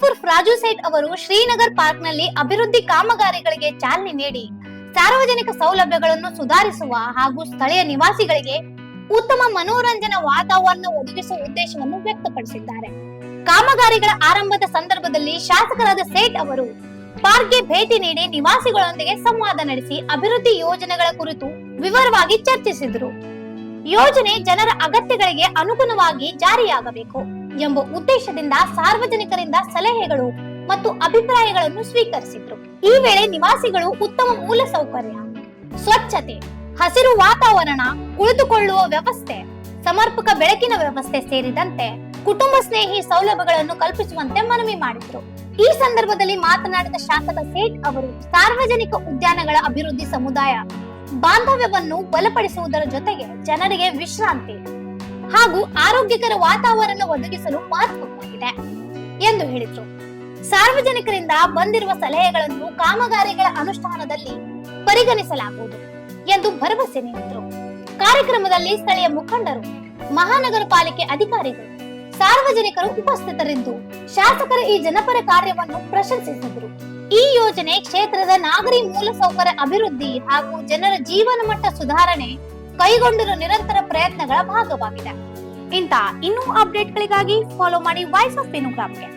ಉರ್ಫ್ ರಾಜು ಸೇಠ್ ಅವರು ಶ್ರೀನಗರ್ ಪಾರ್ಕ್ನಲ್ಲಿ ಅಭಿವೃದ್ಧಿ ಕಾಮಗಾರಿಗಳಿಗೆ ಚಾಲನೆ ನೀಡಿ ಸಾರ್ವಜನಿಕ ಸೌಲಭ್ಯಗಳನ್ನು ಸುಧಾರಿಸುವ ಹಾಗೂ ಸ್ಥಳೀಯ ನಿವಾಸಿಗಳಿಗೆ ಉತ್ತಮ ಮನೋರಂಜನಾ ವಾತಾವರಣ ಒದಗಿಸುವ ಉದ್ದೇಶವನ್ನು ವ್ಯಕ್ತಪಡಿಸಿದ್ದಾರೆ. ಕಾಮಗಾರಿಗಳ ಆರಂಭದ ಸಂದರ್ಭದಲ್ಲಿ ಶಾಸಕರಾದ ಸೇಠ್ ಅವರು ಪಾರ್ಕ್ಗೆ ಭೇಟಿ ನೀಡಿ ನಿವಾಸಿಗಳೊಂದಿಗೆ ಸಂವಾದ ನಡೆಸಿ ಅಭಿವೃದ್ಧಿ ಯೋಜನೆಗಳ ಕುರಿತು ವಿವರವಾಗಿ ಚರ್ಚಿಸಿದರು. ಯೋಜನೆ ಜನರ ಅಗತ್ಯಗಳಿಗೆ ಅನುಗುಣವಾಗಿ ಜಾರಿಯಾಗಬೇಕು ಎಂಬ ಉದ್ದೇಶದಿಂದ ಸಾರ್ವಜನಿಕರಿಂದ ಸಲಹೆಗಳು ಮತ್ತು ಅಭಿಪ್ರಾಯಗಳನ್ನು ಸ್ವೀಕರಿಸಿದ್ರು. ಈ ವೇಳೆ ನಿವಾಸಿಗಳು ಉತ್ತಮ ಮೂಲ ಸೌಕರ್ಯ, ಸ್ವಚ್ಛತೆ, ಹಸಿರು ವಾತಾವರಣ, ಕುಳಿತುಕೊಳ್ಳುವ ವ್ಯವಸ್ಥೆ, ಸಮರ್ಪಕ ಬೆಳಕಿನ ವ್ಯವಸ್ಥೆ ಸೇರಿದಂತೆ ಕುಟುಂಬ ಸ್ನೇಹಿ ಸೌಲಭ್ಯಗಳನ್ನು ಕಲ್ಪಿಸುವಂತೆ ಮನವಿ ಮಾಡಿದ್ರು. ಈ ಸಂದರ್ಭದಲ್ಲಿ ಮಾತನಾಡಿದ ಶಾಸಕ ಸೇಠ್ ಅವರು ಸಾರ್ವಜನಿಕ ಉದ್ಯಾನಗಳ ಅಭಿವೃದ್ಧಿ ಸಮುದಾಯ ಬಾಂಧವ್ಯವನ್ನು ಬಲಪಡಿಸುವುದರ ಜೊತೆಗೆ ಜನರಿಗೆ ವಿಶ್ರಾಂತಿ ಹಾಗೂ ಆರೋಗ್ಯಕರ ವಾತಾವರಣ ಒದಗಿಸಲು ಮಹತ್ವವಾಗಿದೆ ಎಂದು ಹೇಳಿದ್ರು. ಸಾರ್ವಜನಿಕರಿಂದ ಬಂದಿರುವ ಸಲಹೆಗಳನ್ನು ಕಾಮಗಾರಿಗಳ ಅನುಷ್ಠಾನದಲ್ಲಿ ಪರಿಗಣಿಸಲಾಗುವುದು ಎಂದು ಭರವಸೆ ನೀಡಿದರು. ಕಾರ್ಯಕ್ರಮದಲ್ಲಿ ಸ್ಥಳೀಯ ಮುಖಂಡರು, ಮಹಾನಗರ ಪಾಲಿಕೆ ಅಧಿಕಾರಿಗಳು, ಸಾರ್ವಜನಿಕರು ಉಪಸ್ಥಿತರಿದ್ದು ಶಾಸಕರ ಈ ಜನಪರ ಕಾರ್ಯವನ್ನು ಪ್ರಶಂಸಿಸಿದರು. ಈ ಯೋಜನೆ ಕ್ಷೇತ್ರದ ನಾಗರಿಕ ಮೂಲಸೌಕರ್ಯ ಅಭಿವೃದ್ಧಿ ಹಾಗೂ ಜನರ ಜೀವನ ಮಟ್ಟ ಸುಧಾರಣೆ ಕೈಗೊಂಡಿರುವ ನಿರಂತರ ಪ್ರಯತ್ನಗಳ ಭಾಗವಾಗಿದೆ. ಇಂತಹ ಇನ್ನೂ ಅಪ್ಡೇಟ್ಗಳಿಗಾಗಿ ಫಾಲೋ ಮಾಡಿ ವಾಯ್ಸ್ ಆಫ್ ಪೆನುಗ್ರಾಫ್ಗೆ.